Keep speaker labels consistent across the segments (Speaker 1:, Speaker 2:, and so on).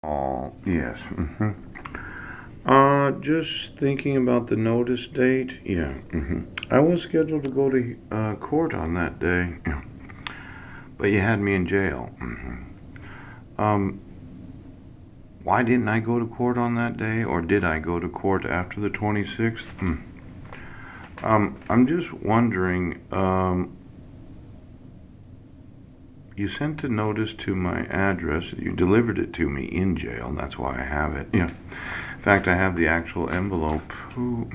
Speaker 1: Oh, yes. Just thinking about the notice date. Yeah. I was scheduled to go to court on that day, yeah, but you had me in jail. Um, why didn't I go to court on that day, or did I go to court after the 26th? I'm just wondering. You sent a notice to my address. You delivered it to me in jail. That's why I have it. Yeah. In fact, I have the actual envelope. Ooh.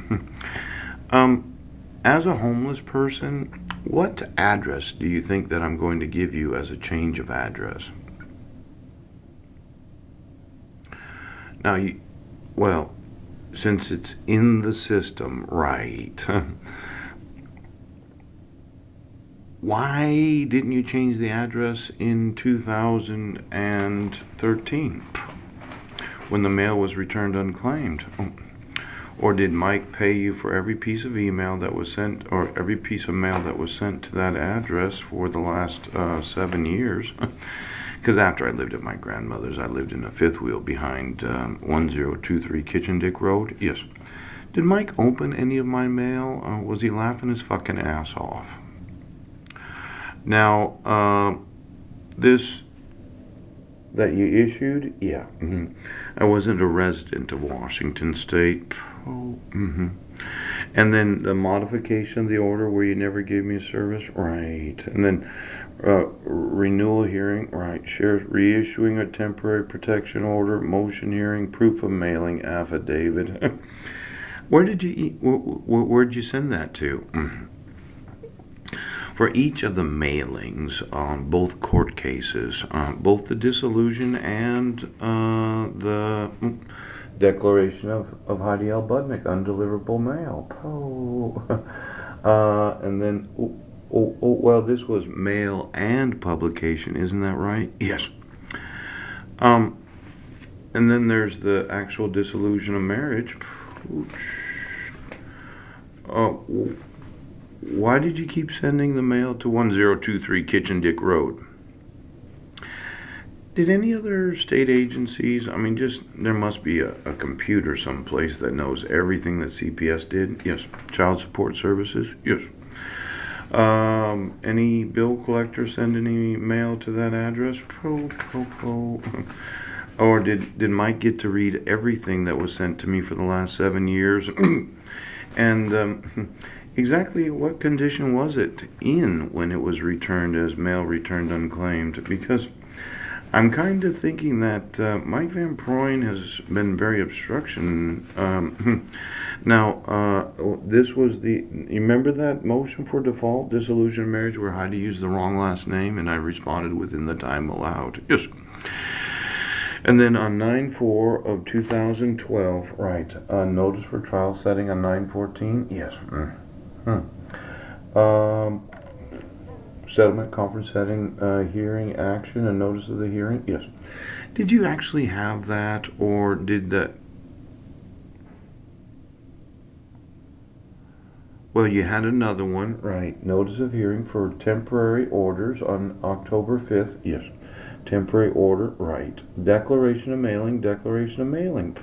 Speaker 1: Um, as a homeless person, what address do you think that I'm going to give you as a change of address? Now, well, since it's in the system, right? Why didn't you change the address in 2013 when the mail was returned unclaimed? Or did Mike pay you for every piece of email that was sent, or every piece of mail that was sent to that address for the last 7 years? Because after I lived at my grandmother's, I lived in a fifth wheel behind 1023 Kitchen Dick Road. Yes. Did Mike open any of my mail? Was he laughing his fucking ass off? Now, this that you issued, yeah. I wasn't a resident of Washington State. Oh, And then the modification of the order where you never gave me a service, right? And then renewal hearing, right? Sheriff reissuing a temporary protection order, motion hearing, proof of mailing affidavit. Where'd you send that to? For each of the mailings on both court cases, both the dissolution and the declaration of Heidi L. Budnick, undeliverable mail. Oh. And then, well, this was mail and publication, isn't that right? Yes. Um, and then there's the actual dissolution of marriage. Uh, why did you keep sending the mail to 1023 Kitchen Dick Road? Did any other state agencies, I mean, just, there must be a computer someplace that knows everything that CPS did? Yes. Child Support Services? Yes. Any bill collector send any mail to that address? Or did Mike get to read everything that was sent to me for the last 7 years? And exactly what condition was it in when it was returned as mail returned unclaimed? Because I'm kind of thinking that Mike Van Proyn has been very obstruction. Now, this was you remember that motion for default dissolution of marriage where Heidi used the wrong last name and I responded within the time allowed? Yes. And then on 9/4 of 2012, right, notice for trial setting on 9/14? Yes. Um, Settlement conference setting, hearing action and notice of the hearing? Yes. Did you actually have that, or did that? Well, you had another one, right? Notice of hearing for temporary orders on October 5th. Yes. Temporary order, right. Declaration of mailing, declaration of mailing.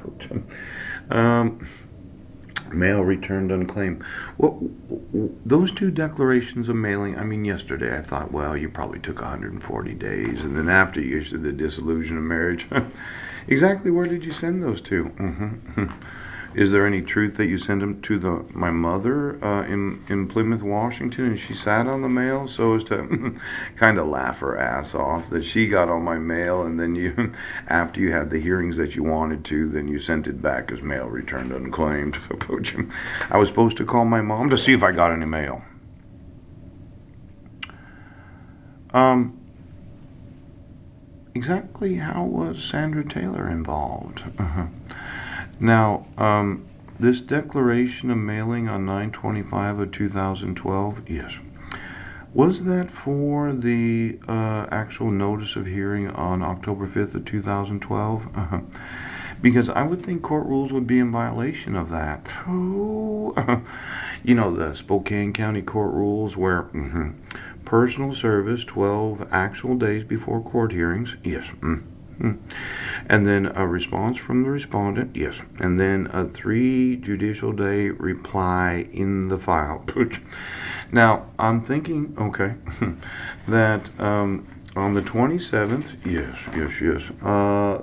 Speaker 1: um, Mail returned unclaimed. Well, those two declarations of mailing, I mean, yesterday I thought, well, you probably took 140 days, and then after you issued the dissolution of marriage, exactly where did you send those to? Is there any truth that you sent them to my mother in Plymouth, Washington, and she sat on the mail so as to kind of laugh her ass off that she got all my mail, and then you, after you had the hearings that you wanted to, then you sent it back as mail returned unclaimed. I was supposed to call my mom to see if I got any mail. Um, exactly how was Sandra Taylor involved? Now, this declaration of mailing on 9/25 of 2012, yes. Was that for the actual notice of hearing on October 5th of 2012? Because I would think court rules would be in violation of that. You know, the Spokane County court rules where personal service 12 actual days before court hearings. Yes. And then a response from the respondent, yes. And then a 3 judicial day reply in the file. Now, I'm thinking, okay, that on the 27th, yes,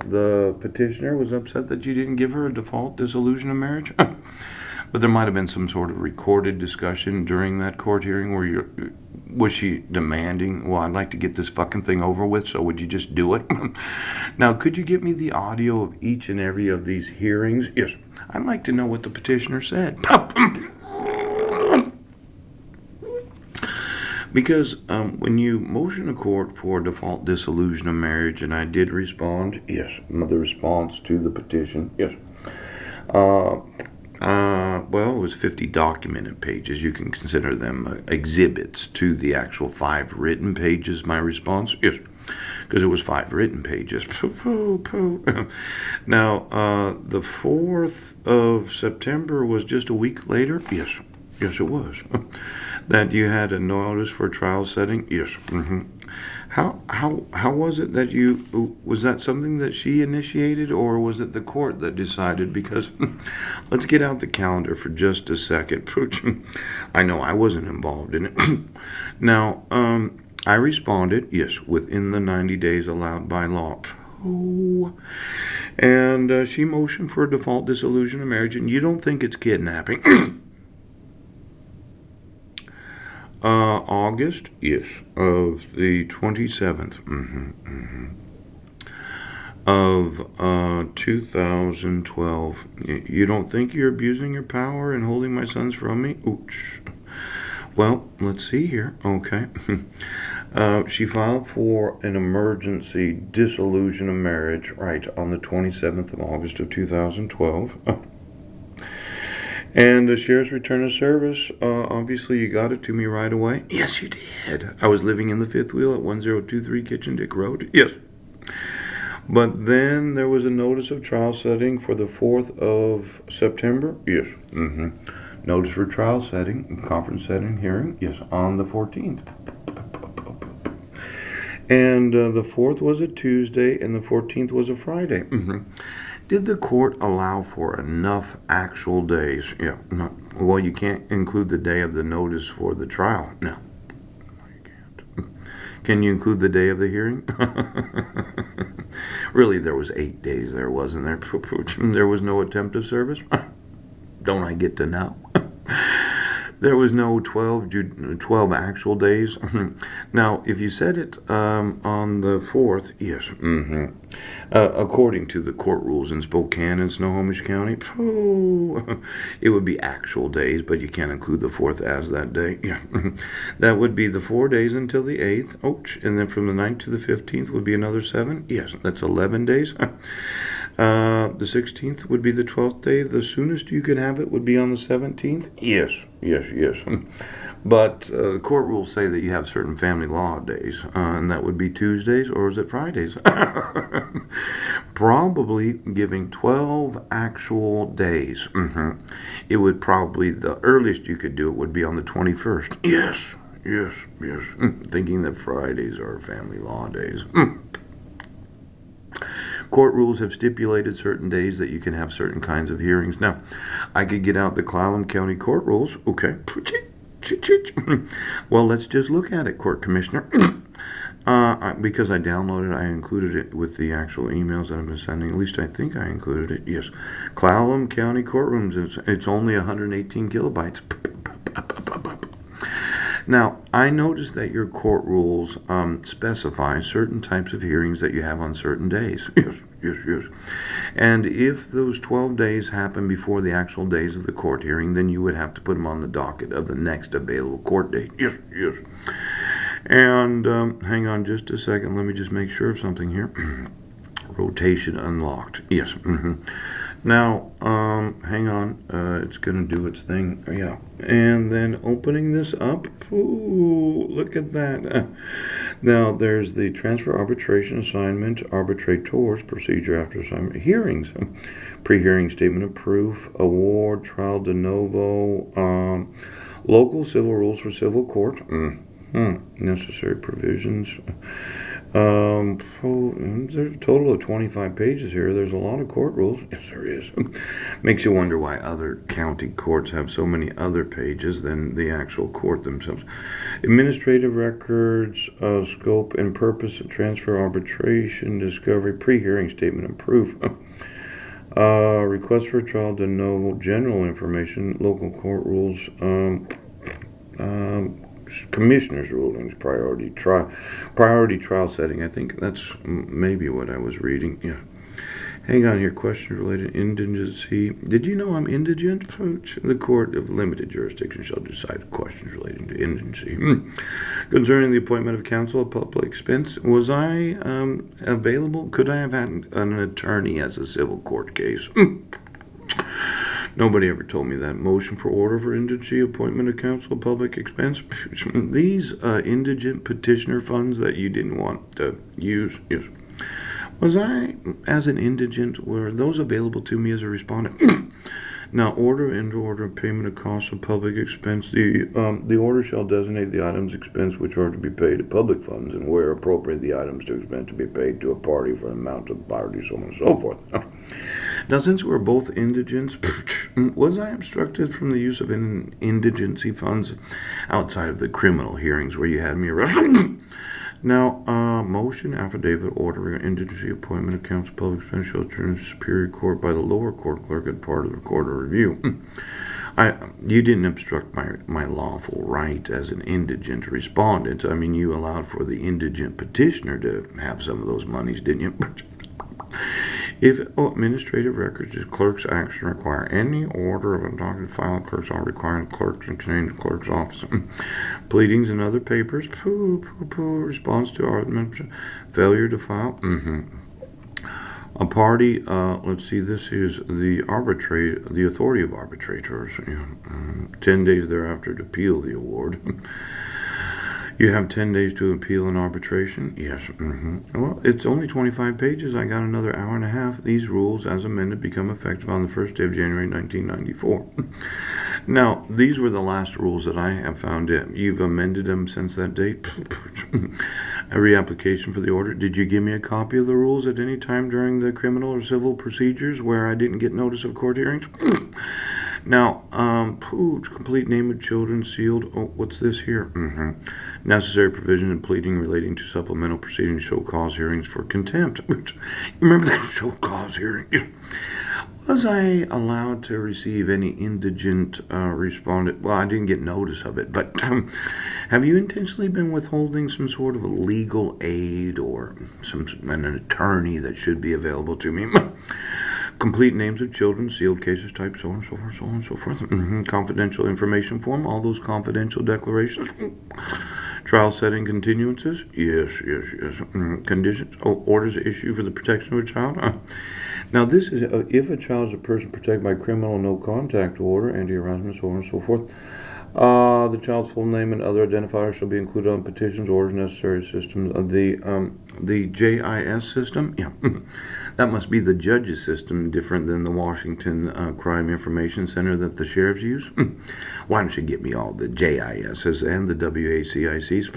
Speaker 1: the petitioner was upset that you didn't give her a default dissolution of marriage. But there might have been some sort of recorded discussion during that court hearing where was she demanding, well, I'd like to get this fucking thing over with, so would you just do it? Now, could you give me the audio of each and every of these hearings? Yes. I'd like to know what the petitioner said. Because when you motion a court for default dissolution of marriage, and I did respond, yes, the response to the petition, yes. Well, it was 50 documented pages. You can consider them exhibits to the actual 5 written pages, my response. Yes, because it was 5 written pages. Now, the 4th of September was just a week later. Yes, it was. That you had a notice for trial setting. Yes. How was it that was that something that she initiated, or was it the court that decided? Because let's get out the calendar for just a second. I know I wasn't involved in it. Now, I responded, yes, within the 90 days allowed by law. And she motioned for a default dissolution of marriage, and you don't think it's kidnapping? August, yes, of the 27th of 2012. You don't think you're abusing your power and holding my sons from me? Ooch. Well, let's see here. Okay. She filed for an emergency dissolution of marriage, right, on the 27th of August of 2012. And the sheriff's return of service, obviously you got it to me right away. Yes, you did. I was living in the fifth wheel at 1023 Kitchen Dick Road. Yes. But then there was a notice of trial setting for the 4th of September. Yes. Notice for trial setting, conference setting, hearing. Yes, on the 14th. And the 4th was a Tuesday and the 14th was a Friday. Did the court allow for enough actual days? Yeah. No. Well, you can't include the day of the notice for the trial. No, you can't. Can you include the day of the hearing? Really, there was 8 days there, wasn't there? There was no attempt of service? Don't I get to know? There was no 12 actual days. Now, if you said it on the 4th, yes. According to the court rules in Spokane and Snohomish County, it would be actual days, but you can't include the 4th as that day. Yeah. That would be the 4 days until the 8th. Ouch. And then from the 9th to the 15th would be another 7. Yes, that's 11 days. The 16th would be the 12th day. The soonest you could have it would be on the 17th. Yes. But court rules say that you have certain family law days, and that would be Tuesdays, or is it Fridays? Probably giving 12 actual days. It would probably, the earliest you could do it would be on the 21st. Yes. Thinking that Fridays are family law days. Court rules have stipulated certain days that you can have certain kinds of hearings. Now, I could get out the Clallam County court rules. Okay. Well, let's just look at it, Court Commissioner. Because I downloaded, I included it with the actual emails that I've been sending. At least I think I included it. Yes. Clallam County courtrooms. It's only 118 kilobytes. Now, I noticed that your court rules specify certain types of hearings that you have on certain days. Yes. And if those 12 days happen before the actual days of the court hearing, then you would have to put them on the docket of the next available court date. Yes. And hang on just a second. Let me just make sure of something here. Rotation unlocked. Yes. Now, hang on, it's going to do its thing, yeah, and then opening this up, ooh, look at that. Now, there's the transfer arbitration assignment, arbitrators, procedure after assignment, hearings, pre-hearing statement of proof, award, trial de novo, local civil rules for civil court, necessary provisions, There's a total of 25 pages here. There's a lot of court rules. Yes, there is. Makes you wonder why other county courts have so many other pages than the actual court themselves. Administrative records, scope and purpose of transfer, arbitration, discovery, pre-hearing statement and proof. Request for trial de novo, general information, local court rules, commissioner's rulings, priority trial setting. I think that's maybe what I was reading. Yeah. Hang on here. Questions related to indigency. Did you know I'm indigent, folks? The court of limited jurisdiction shall decide questions relating to indigency. Concerning the appointment of counsel at public expense, was I available? Could I have had an attorney as a civil court case? Nobody ever told me that. Motion for order for indigency, appointment of counsel at public expense. These indigent petitioner funds that you didn't want to use. Yes. Was I, as an indigent, were those available to me as a respondent? Now, order and order of payment of costs of public expense. The order shall designate the items expense which are to be paid to public funds, and where appropriate, the items to expense to be paid to a party for an amount of party, so on and so forth. Now, since we're both indigents, was I obstructed from the use of indigency funds outside of the criminal hearings where you had me arrested? Now, motion, affidavit, ordering indigency appointment of counsel public expense shall turn to Superior Court by the lower court clerk as part of the court of review. You didn't obstruct my lawful right as an indigent respondent. I mean, you allowed for the indigent petitioner to have some of those monies, didn't you? If administrative records of clerk's action require any order of a document filed, clerks are requiring clerks and contained in the clerk's office. Pleadings and other papers. Response to argument. Failure to file. A party. Let's see. This is the authority of arbitrators. 10 days thereafter to appeal the award. You have 10 days to appeal an arbitration? Yes. Well, it's only 25 pages. I got another hour and a half. These rules, as amended, become effective on the 1st day of January 1994. Now, these were the last rules that I have found. You've amended them since that date. A reapplication for the order. Did you give me a copy of the rules at any time during the criminal or civil procedures where I didn't get notice of court hearings? Now, complete name of children sealed. Oh, what's this here? Necessary provision in pleading relating to supplemental proceedings, show cause hearings for contempt. Remember that show cause hearing? Was I allowed to receive any indigent respondent? Well, I didn't get notice of it, but have you intentionally been withholding some sort of a legal aid or an attorney that should be available to me? Complete names of children, sealed cases type, so on and so forth, so on and so forth. Confidential information form, all those confidential declarations. Trial setting continuances, yes. Conditions, orders issued for the protection of a child. Now this is, if a child is a person protected by criminal no contact order, anti-harassment, so on and so forth. The child's full name and other identifiers shall be included on petitions, orders, necessary systems. The JIS system, yeah. That must be the judge's system, different than the Washington Crime Information Center that the sheriffs use. Why don't you get me all the JISs and the WACICs?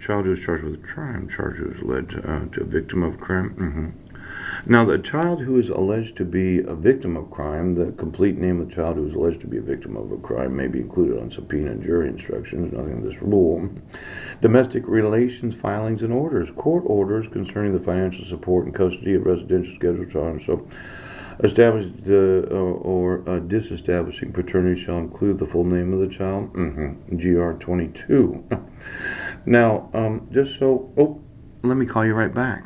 Speaker 1: Child who is charged with a crime, charge who is led to a victim of crime. Now, the child who is alleged to be a victim of crime, the complete name of the child who is alleged to be a victim of a crime may be included on subpoena and jury instructions. Nothing in this rule. Domestic relations, filings, and orders. Court orders concerning the financial support and custody of residential scheduled child. So, established or disestablishing paternity shall include the full name of the child. GR 22. Now, just so. Oh, let me call you right back.